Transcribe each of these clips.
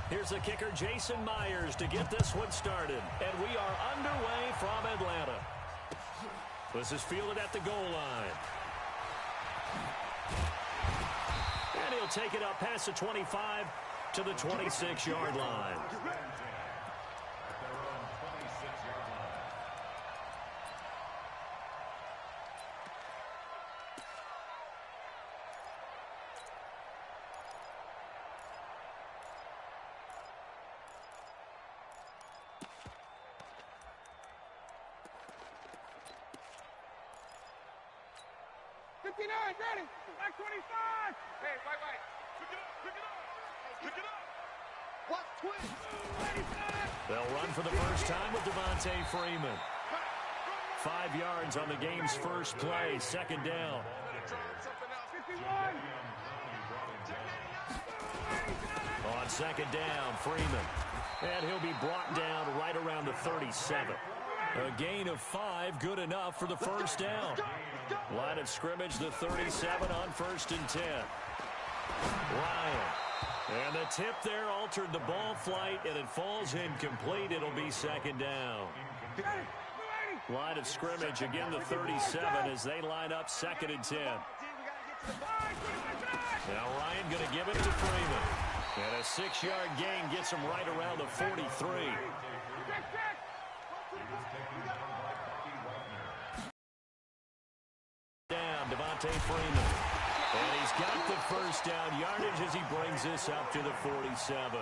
Here's the kicker, Jason Myers, to get this one started. And we are underway from Atlanta. This is fielded at the goal line. And he'll take it up past the 25 to the 26-yard line. Ready, back 25. Hey, wait. Pick it up. Watch twist. They'll run for the first time with Devontae Freeman. 5 yards on the game's first play, second down. 51. On second down, Freeman. And he'll be brought down right around the 37. A gain of 5, good enough for the first down. Line of scrimmage, the 37 on 1st and 10. Ryan. And the tip there altered the ball flight, and it falls incomplete. It'll be second down. Line of scrimmage, again the 37 as they line up 2nd and 10. Now Ryan going to give it to Freeman. And a 6-yard gain gets him right around the 43. Down, Devontae Freeman. And he's got the first down yardage as he brings this up to the 47.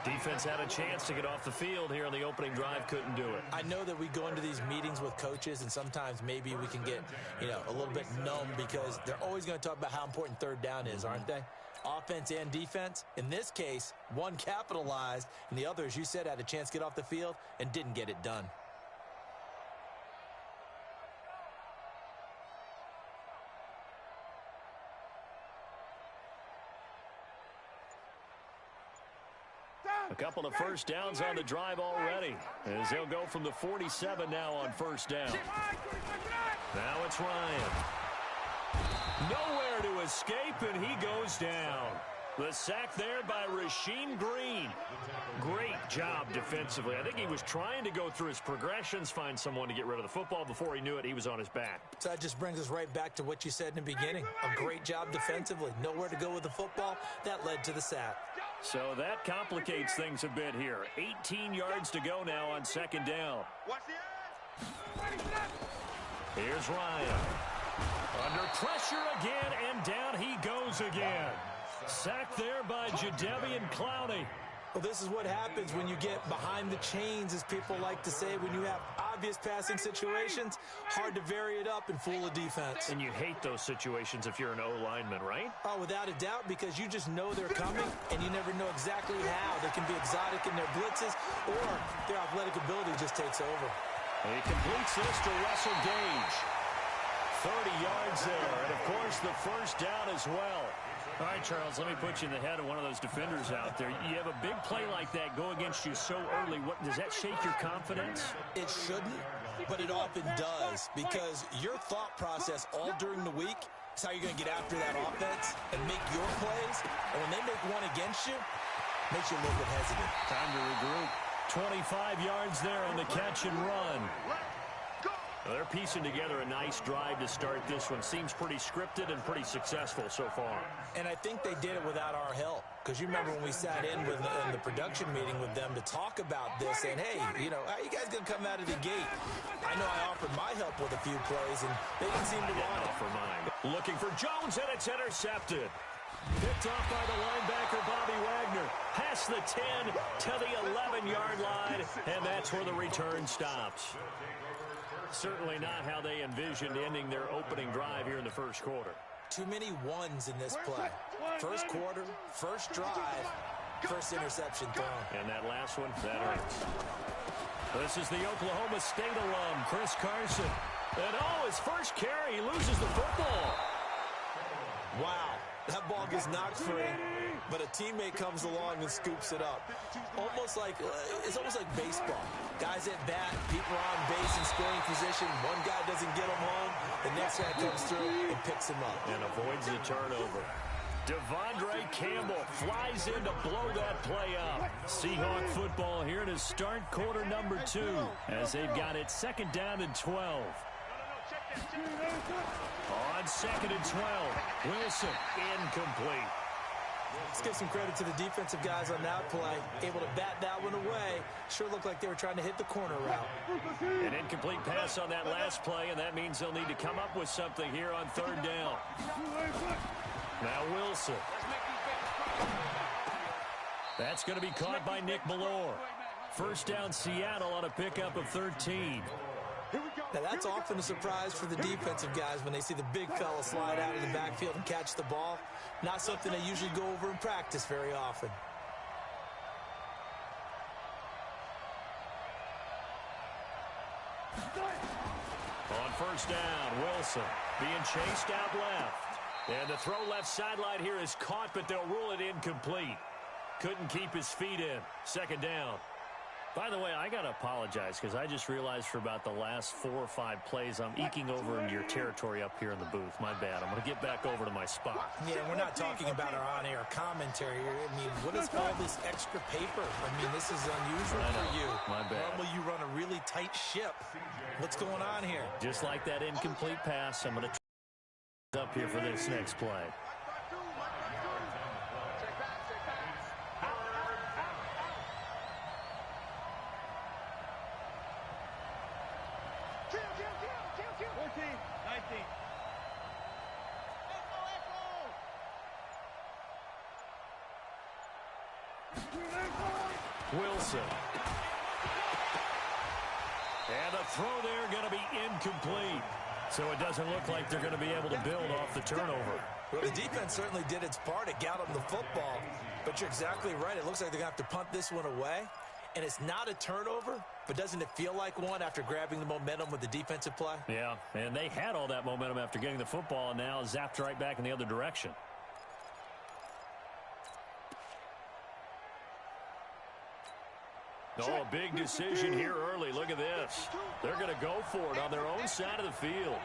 Defense had a chance to get off the field here on the opening drive, couldn't do it. I know that we go into these meetings with coaches, and sometimes maybe we can get, a little bit numb because they're always going to talk about how important third down is, aren't they? Offense and defense. In this case, one capitalized, and the other, as you said, had a chance to get off the field and didn't get it done. A couple of first downs on the drive already as they'll go from the 47 now on first down. Now it's Ryan. Nowhere to escape, and he goes down. The sack there by Rasheem Green. Great job defensively. I think he was trying to go through his progressions, find someone to get rid of the football. Before he knew it, he was on his back. So that just brings us right back to what you said in the beginning. A great job defensively. Nowhere to go with the football. That led to the sack. So that complicates things a bit here. 18 yards to go now on second down. Here's Ryan. Under pressure again, and down he goes again. Sacked there by Jadeveon Clowney. Well, this is what happens when you get behind the chains, as people like to say, when you have obvious passing situations. Hard to vary it up and fool a defense. And you hate those situations if you're an O-lineman, right? Oh, without a doubt, because you just know they're coming, and you never know exactly how. They can be exotic in their blitzes, or their athletic ability just takes over. He completes this to Russell Gage. 30 yards there, and, of course, the first down as well. All right, Charles, let me put you in the head of one of those defenders out there. You have a big play like that go against you so early. Does that shake your confidence? It shouldn't, but it often does, because your thought process all during the week is how you're going to get after that offense and make your plays. And when they make one against you, it makes you a little bit hesitant. Time to regroup. 25 yards there on the catch and run. Well, they're piecing together a nice drive to start this one. Seems pretty scripted and pretty successful so far. And I think they did it without our help. Because you remember when we sat in the production meeting with them to talk about this, and, hey, how you guys going to come out of the gate? I know I offered my help with a few plays, and they didn't seem to want it. For mine. Looking for Jones, and it's intercepted. Picked off by the linebacker, Bobby Wagner. Past the 10 to the 11-yard line, and that's where the return stops. Certainly not how they envisioned ending their opening drive here in the first quarter. Too many ones in this play. First quarter, first drive, first interception thrown. And that last one, that hurts. This is the Oklahoma State alum, Chris Carson. And, his first carry, he loses the football. Wow, that ball gets knocked free, but a teammate comes along and scoops it up. It's almost like baseball. Guys at bat, people are on base in scoring position. One guy doesn't get him home. The next guy comes through and picks him up. And avoids the turnover. Devondre Campbell flies in to blow that play up. Seahawk football here to start quarter number 2 as they've got it 2nd down and 12. On 2nd and 12, Wilson incomplete. Let's give some credit to the defensive guys on that play. Able to bat that one away. Sure looked like they were trying to hit the corner route. An incomplete pass on that last play, and that means they'll need to come up with something here on 3rd down. Now Wilson. That's going to be caught by Nick Ballore. 1st down Seattle on a pickup of 13. Now, that's often a surprise for the defensive guys when they see the big fella slide out of the backfield and catch the ball. Not something they usually go over in practice very often. On 1st down, Wilson being chased out left. And the throw left sideline here is caught, but they'll rule it incomplete. Couldn't keep his feet in. 2nd down. By the way, I got to apologize because I just realized for about the last 4 or 5 plays I'm eking over into your territory up here in the booth. My bad. I'm going to get back over to my spot. Yeah, we're not talking about our on-air commentary here. I mean, what is all this extra paper? I mean, this is unusual for you. My bad. Normally you run a really tight ship. What's going on here? Just like that incomplete pass, I'm going to up here for this next play. Wilson. And the throw there going to be incomplete. So it doesn't look like they're going to be able to build off the turnover. Well, the defense certainly did its part. It got them the football. But you're exactly right. It looks like they're going to have to punt this one away. And it's not a turnover, but doesn't it feel like one after grabbing the momentum with the defensive play? Yeah, and they had all that momentum after getting the football and now zapped right back in the other direction. Oh, a big decision here early. Look at this. They're going to go for it on their own side of the field.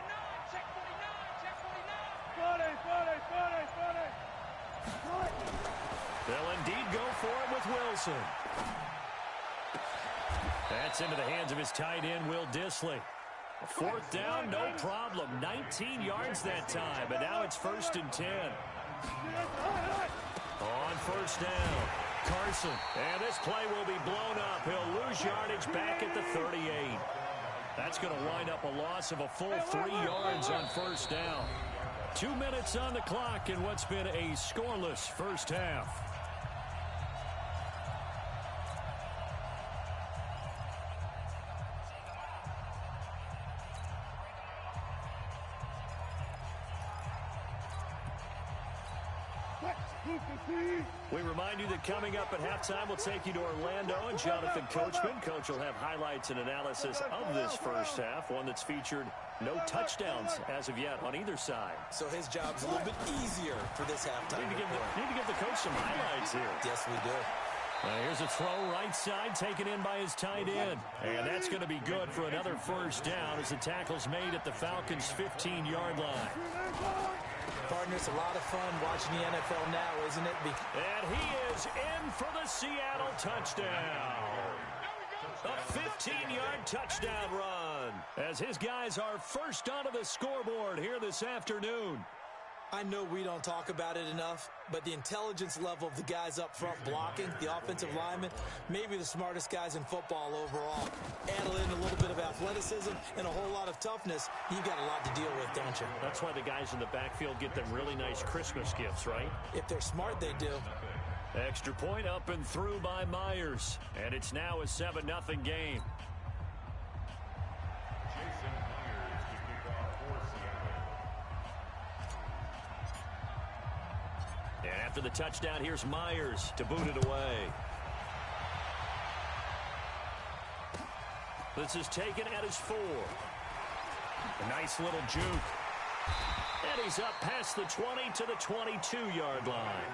They'll indeed go for it with Wilson. That's into the hands of his tight end, Will Dissly. 4th down, no problem. 19 yards that time, but now it's 1st and 10. On 1st down, Carson. And this play will be blown up. He'll lose yardage back at the 38. That's going to wind up a loss of a full 3 yards on 1st down. 2 minutes on the clock in what's been a scoreless first half. We remind you that coming up at halftime, we'll take you to Orlando and Jonathan Coachman. Coach will have highlights and analysis of this first half, one that's featured no touchdowns as of yet on either side. So his job's a little bit easier for this halftime. Need to give the coach some highlights here. Yes, we do. Here's a throw right side taken in by his tight end. And that's going to be good for another 1st down as the tackle's made at the Falcons' 15-yard line. Partner, it's a lot of fun watching the NFL now, isn't it? And he is in for the Seattle touchdown. A 15-yard touchdown run as his guys are first onto the scoreboard here this afternoon. I know we don't talk about it enough, but the intelligence level of the guys up front blocking, the offensive linemen, maybe the smartest guys in football overall. Add in a little bit of athleticism and a whole lot of toughness, you've got a lot to deal with, don't you? That's why the guys in the backfield get them really nice Christmas gifts, right? If they're smart, they do. Extra point up and through by Myers. And it's now a 7-0 game. And after the touchdown, here's Myers to boot it away. This is taken at his 4. A nice little juke. And he's up past the 20 to the 22-yard line.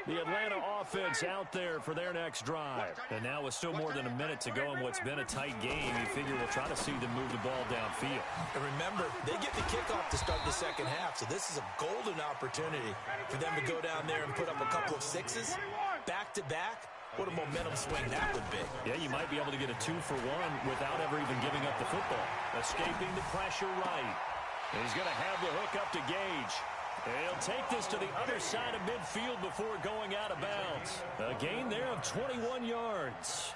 The Atlanta offense out there for their next drive. And now with still more than a minute to go in what's been a tight game, you figure we'll try to see them move the ball downfield. And remember, they get the kickoff to start the second half, so this is a golden opportunity for them to go down there and put up a couple of sixes back-to-back. What a momentum swing that would be. Yeah, you might be able to get a 2-for-1 without ever even giving up the football. Escaping the pressure right. And he's going to have the hook up to Gage. And he'll take this to the other side of midfield before going out of bounds. A gain there of 21 yards.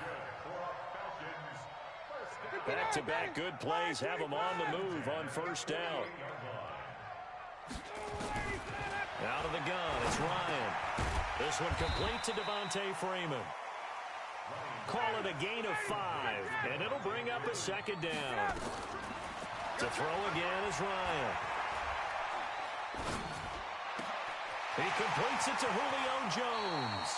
Back-to-back good plays have him on the move on first down. Out of the gun, it's Ryan. This one complete to Devontae Freeman. Call it a gain of 5, and it'll bring up a second down. To throw again is Ryan. He completes it to Julio Jones.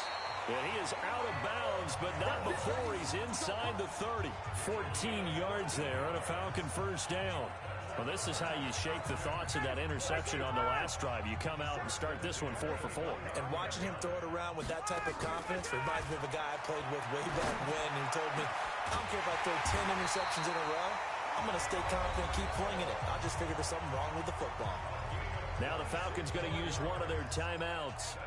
And he is out of bounds, but not before he's inside the 30. 14 yards there on a Falcon first down. Well, this is how you shake the thoughts of that interception on the last drive. You come out and start this one 4 for 4. And watching him throw it around with that type of confidence reminds me of a guy I played with way back when who told me, I don't care if I throw 10 interceptions in a row. I'm going to stay confident, keep flinging it. I'll just figure there's something wrong with the football. Now the Falcons going to use one of their timeouts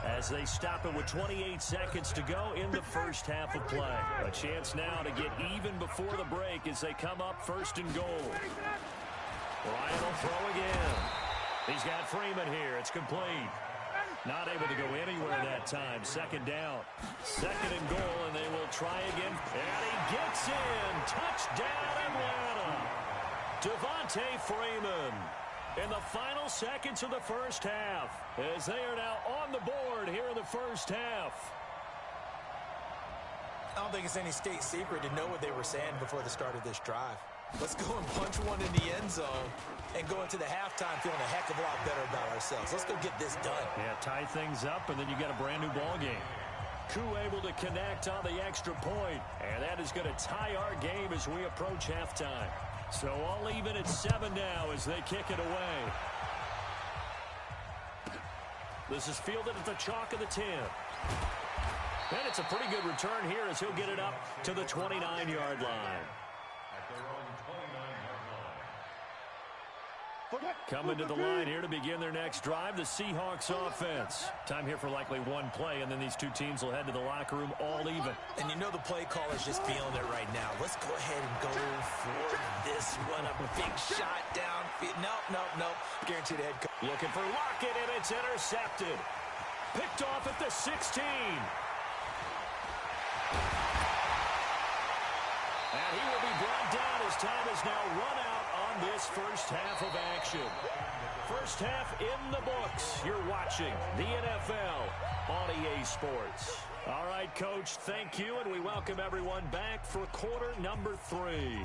as they stop it with 28 seconds to go in the first half of play. A chance now to get even before the break as they come up first and goal. Ryan will throw again. He's got Freeman here. It's complete. Not able to go anywhere that time. Second down. Second and goal, and they will try again. And he gets in. Touchdown, Atlanta. Devontae Freeman in the final seconds of the first half as they are now on the board here in the first half. I don't think it's any state secret to know what they were saying before the start of this drive. Let's go and punch one in the end zone and go into the halftime feeling a heck of a lot better about ourselves. Let's go get this done. Yeah, tie things up, and then you got a brand new ball game. Koo able to connect on the extra point, and that is going to tie our game as we approach halftime. So all even at 7 now as they kick it away. This is fielded at the chalk of the 10. And it's a pretty good return here as he'll get it up to the 29-yard line. Coming to the line here to begin their next drive, the Seahawks offense. Time here for likely one play, and then these two teams will head to the locker room all even. And you know the play caller's just feeling it right now. Let's go ahead and go for this one. A big shot down. Nope. Guaranteed head coach. Looking for Lockett, and it's intercepted. Picked off at the 16. And he will be brought down as time is now run out on this first half of action. First half in the books. You're watching the NFL on EA Sports. All right, Coach, thank you, and we welcome everyone back for quarter number 3.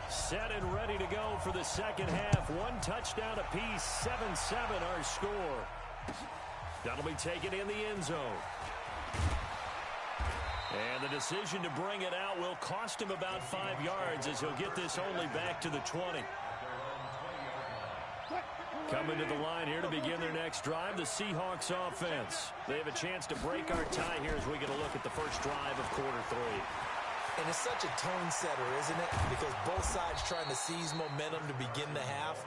Set and ready to go for the second half. One touchdown apiece, 7-7 our score. That'll be taken in the end zone. And the decision to bring it out will cost him about 5 yards as he'll get this only back to the 20. Coming to the line here to begin their next drive, the Seahawks offense. They have a chance to break our tie here as we get a look at the first drive of quarter 3. And it's such a tone setter, isn't it? Because both sides trying to seize momentum to begin the half.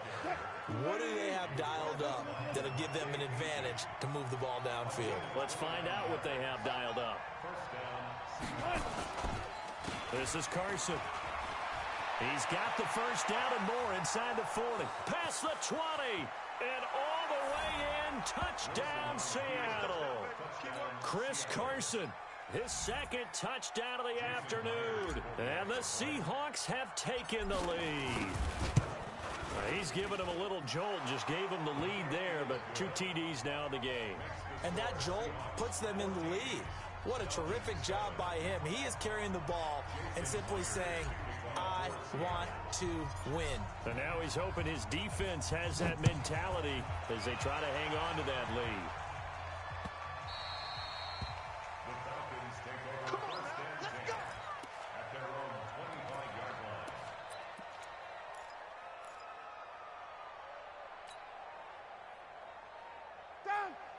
What do they have dialed up that'll give them an advantage to move the ball downfield? Let's find out what they have dialed up. This is Carson. He's got the first down and more inside the 40. Past the 20. And all the way in. Touchdown, Seattle. Chris Carson. His second touchdown of the afternoon. And the Seahawks have taken the lead. He's given him a little jolt, just gave him the lead there, but 2 TDs now in the game. And that jolt puts them in the lead. What a terrific job by him. He is carrying the ball and simply saying, I want to win. And now he's hoping his defense has that mentality as they try to hang on to that lead.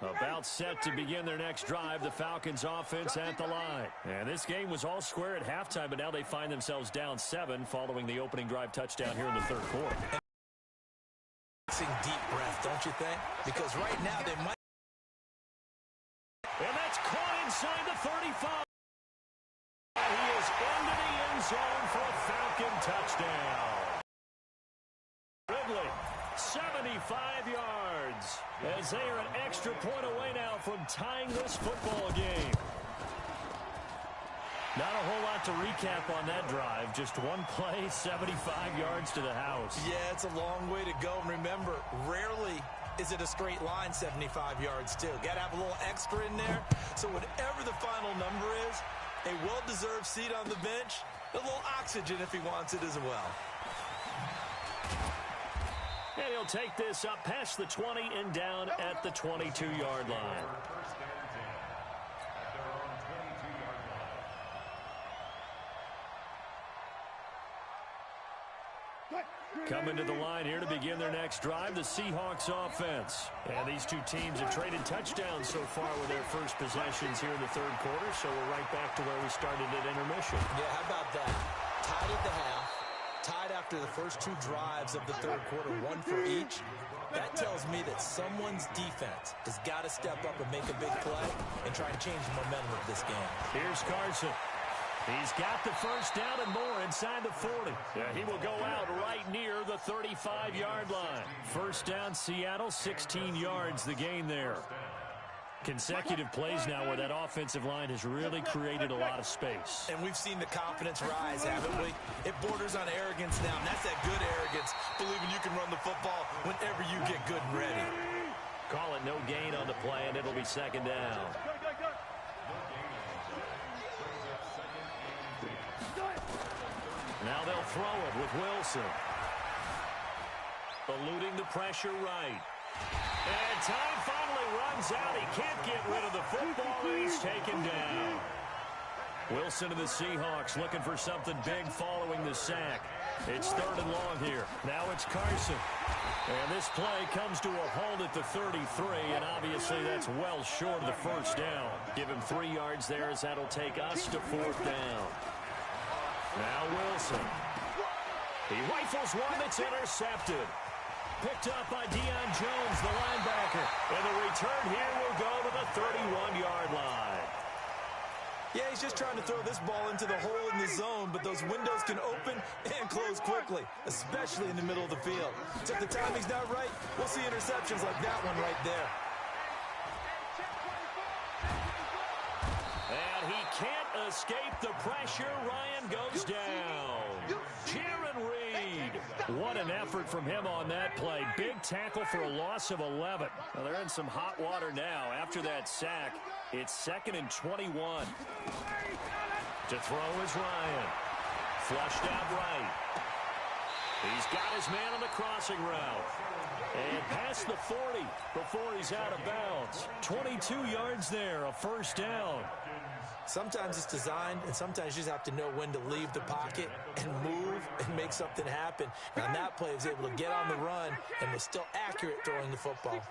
About set to begin their next drive, the Falcons offense at the line. And this game was all square at halftime, but now they find themselves down 7 following the opening drive touchdown here in the third quarter. Deep breath, don't you think? Because right now they might. And that's caught inside the 35. He is into the end zone for a Falcon touchdown. Ridley, 75 yards, as they are an extra point away now from tying this football game. Not a whole lot to recap on that drive. Just one play, 75 yards to the house. Yeah, it's a long way to go. And remember, rarely is it a straight line 75 yards, too. Got to have a little extra in there. So whatever the final number is, a well-deserved seat on the bench, a little oxygen if he wants it as well. And he'll take this up past the 20 and down at the 22-yard line. Coming to the line here to begin their next drive, the Seahawks offense. And these two teams have traded touchdowns so far with their first possessions here in the third quarter, so we're right back to where we started at intermission. Yeah, how about that? Tied at the half, tied after the first 2 drives of the third quarter, 1 for each. That tells me that someone's defense has got to step up and make a big play and try and change the momentum of this game. Here's Carson. He's got the first down and more inside the 40. Yeah, he will go out right near the 35-yard line. First down, Seattle, 16 yards the gain there. Consecutive plays now where that offensive line has really created a lot of space. And we've seen the confidence rise, haven't we? It borders on arrogance now, and that's that good arrogance, believing you can run the football whenever you get good and ready. Call it no gain on the play, and it'll be second down. Now they'll throw it with Wilson. Eluding the pressure right. And time finally runs out. He can't get rid of the football, and he's taken down. Wilson and the Seahawks looking for something big following the sack. It's third and long here. Now it's Carson. And this play comes to a halt at the 33, and obviously that's well short of the first down. Give him 3 yards there, as that'll take us to fourth down. Now Wilson. He rifles one that's intercepted. Picked up by Deion Jones, the linebacker. And the return here will go to the 31-yard line. Yeah, he's just trying to throw this ball into the hole in the zone, but those windows can open and close quickly, especially in the middle of the field. So if the timing's not right, we'll see interceptions like that one right there. And he can't escape the pressure. Ryan goes down. Jaron Reed. What an effort from him on that play. Big tackle for a loss of 11. Well, they're in some hot water now. After that sack, it's 2nd and 21. To throw is Ryan. Flushed out right. He's got his man on the crossing route. And past the 40 before he's out of bounds. 22 yards there, a first down. Sometimes it's designed, and sometimes you just have to know when to leave the pocket and move and make something happen. And on that play, he was able to get on the run and was still accurate throwing the football.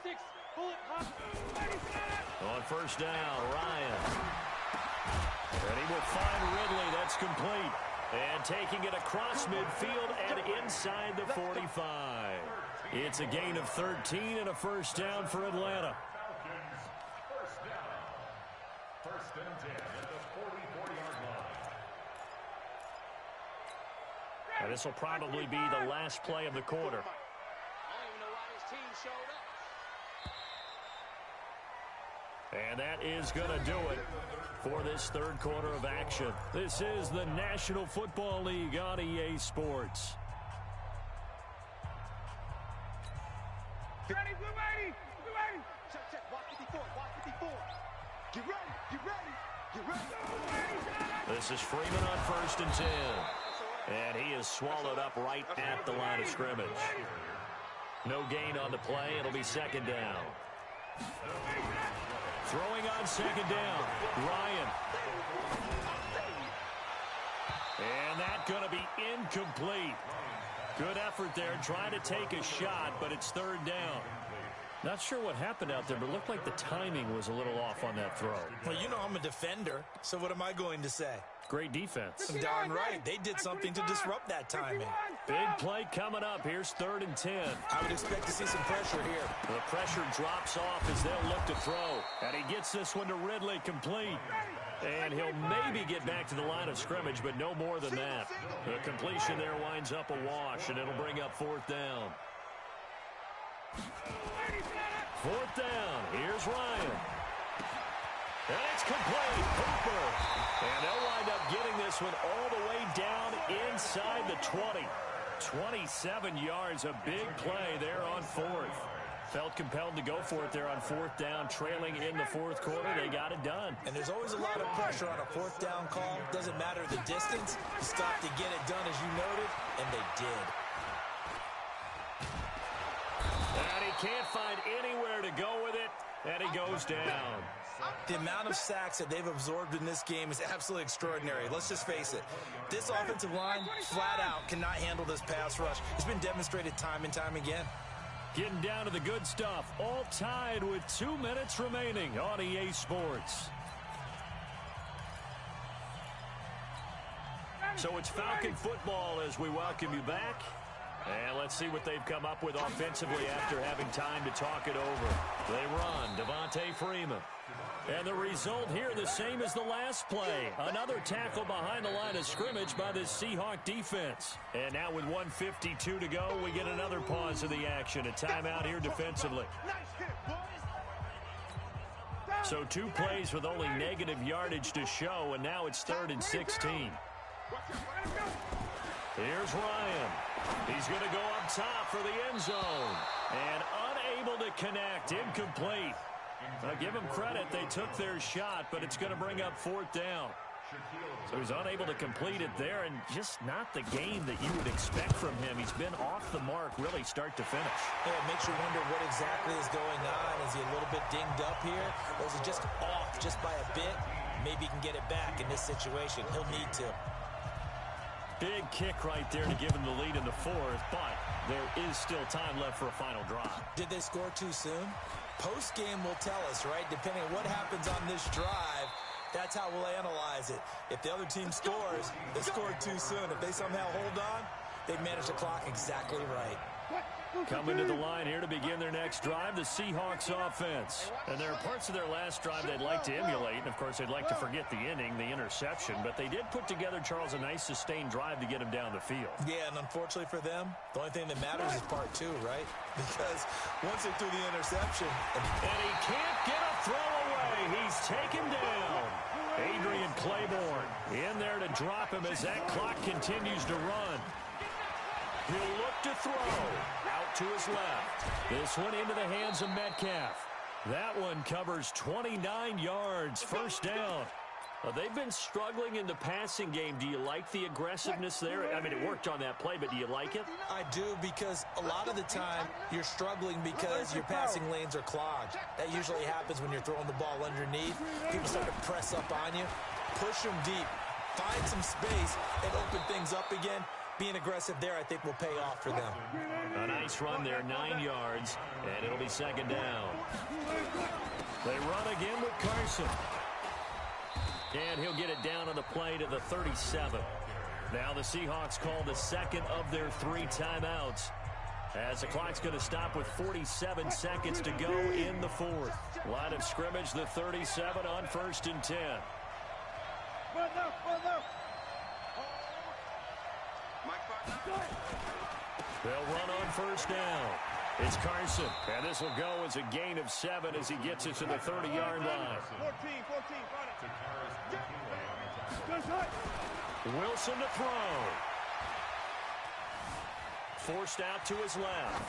On first down, Ryan. And he will find Ridley. That's complete. And taking it across midfield and inside the 45. It's a gain of 13 and a first down for Atlanta. First and 10 at the 40-yard line. And this will probably be the last play of the quarter. I don't even know why this team showed up. And that is going to do it for this third quarter of action. This is the National Football League on EA Sports. Ready, we're ready, we're ready. Check, watch 54, watch 54. Get ready, get ready, get ready. This is Freeman on first and 10. And he is swallowed up right at the line of scrimmage. No gain on the play. It'll be second down. Throwing on second down, Ryan. And that's going to be incomplete. Good effort there trying to take a shot, but it's third down. Not sure what happened out there, but it looked like the timing was a little off on that throw. Well, you know I'm a defender, so what am I going to say? Great defense. Darn right. They did something to disrupt that timing. Big play coming up. Here's 3rd and 10. I would expect to see some pressure here. The pressure drops off as they'll look to throw. And he gets this one to Ridley complete. And he'll maybe get back to the line of scrimmage, but no more than that. The completion there winds up a wash, and it'll bring up 4th down. 4th down. Here's Ryan. And it's complete. Hooper. And they'll wind up getting this one all the way down inside the 20. 27 yards, a big play there on 4th. Felt compelled to go for it there on 4th down, trailing in the 4th quarter. They got it done. And there's always a lot of pressure on a 4th down call. Doesn't matter the distance. You stop to get it done, as you noted, and they did. And he can't find anywhere to go with it, and he goes down. The amount of sacks that they've absorbed in this game is absolutely extraordinary. Let's just face it. This offensive line, flat out, cannot handle this pass rush. It's been demonstrated time and time again. Getting down to the good stuff. All tied with 2 minutes remaining on EA Sports. So it's Falcon football as we welcome you back. And let's see what they've come up with offensively after having time to talk it over. They run, Devontae Freeman. And the result here the same as the last play. Another tackle behind the line of scrimmage by this Seahawk defense. And now with 1:52 to go, we get another pause of the action. A timeout here defensively. So 2 plays with only negative yardage to show, and now it's 3rd and 16. Here's Ryan. He's going to go up top for the end zone. And unable to connect. Incomplete. Give them credit. They took their shot, but it's going to bring up 4th down. So he's unable to complete it there, and just not the game that you would expect from him. He's been off the mark really start to finish. Yeah, it makes you wonder what exactly is going on. Is he a little bit dinged up here? Or is he just off just by a bit? Maybe he can get it back in this situation. He'll need to. Big kick right there to give him the lead in the 4th, but there is still time left for a final drive. Did they score too soon? Post-game will tell us, right? Depending on what happens on this drive, that's how we'll analyze it. If the other team scores, they scored too soon. If they somehow hold on, they've managed the clock exactly right. Coming to the line here to begin their next drive, the Seahawks offense. And there are parts of their last drive they'd like to emulate. And, of course, they'd like to forget the inning, the interception. But they did put together, Charles, a nice sustained drive to get him down the field. Yeah, and unfortunately for them, the only thing that matters is part 2, right? Because once they threw the interception. And he can't get a throw away. He's taken down. Adrian Claiborne in there to drop him as that clock continues to run. He'll look to throw. Out to his left. This one into the hands of Metcalf. That one covers 29 yards. 1st down. They've been struggling in the passing game. Do you like the aggressiveness there? I mean, it worked on that play, but do you like it? I do, because a lot of the time you're struggling because your passing lanes are clogged. That usually happens when you're throwing the ball underneath. People start to press up on you. Push them deep. Find some space and open things up again. Being aggressive there, I think, will pay off for them. A nice run there, 9 yards, and it'll be 2nd down. They run again with Carson. And he'll get it down on the play to the 37. Now the Seahawks call the 2nd of their 3 timeouts, as the clock's going to stop with 47 seconds to go in the 4th. Line of scrimmage, the 37 on 1st and 10. They'll run on 1st down. It's Carson, and this will go as a gain of 7 as he gets it to the 30-yard line. 14. Wilson to throw. Forced out to his left.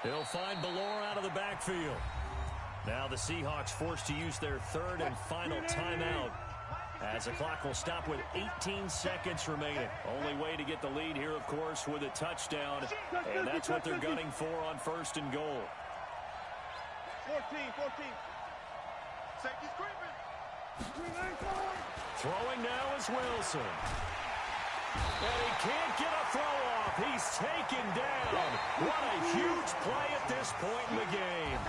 He'll find Ballore out of the backfield. Now the Seahawks forced to use their 3rd and final timeout, as the clock will stop with 18 seconds remaining. Only way to get the lead here, of course, with a touchdown, and that's what they're gunning for on 1st and goal. 14. Safety's creeping. Throwing now is Wilson. And he can't get a throw off. He's taken down. What a huge play at this point in the game.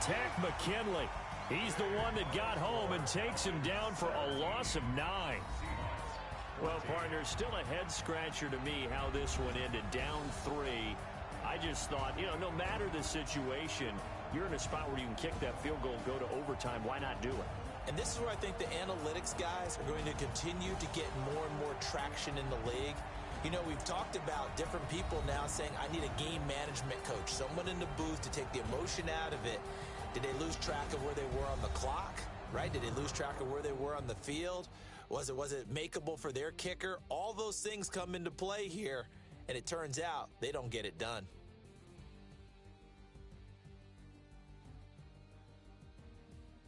Tech McKinley. He's the one that got home and takes him down for a loss of 9. Well, partner, still a head-scratcher to me how this one ended, down 3. I just thought, no matter the situation, you're in a spot where you can kick that field goal, go to overtime. Why not do it? And this is where I think the analytics guys are going to continue to get more and more traction in the league. We've talked about different people now saying, I need a game management coach, someone in the booth to take the emotion out of it. Did they lose track of where they were on the clock, right? Did they lose track of where they were on the field? Was it makeable for their kicker? All those things come into play here, and it turns out they don't get it done.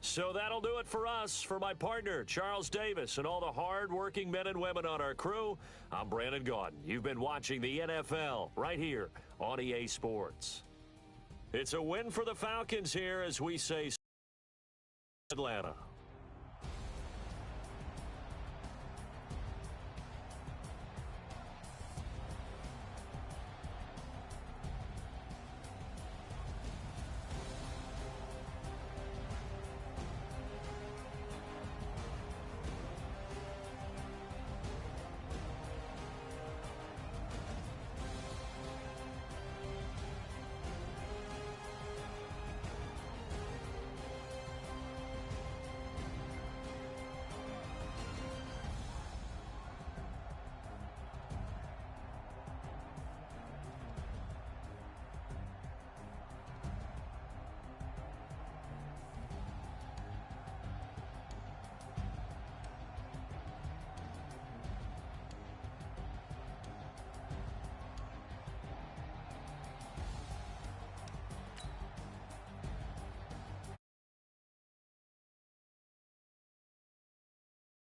So that'll do it for us. For my partner, Charles Davis, and all the hard-working men and women on our crew, I'm Brandon Gaudin. You've been watching the NFL right here on EA Sports. It's a win for the Falcons here as we say Atlanta.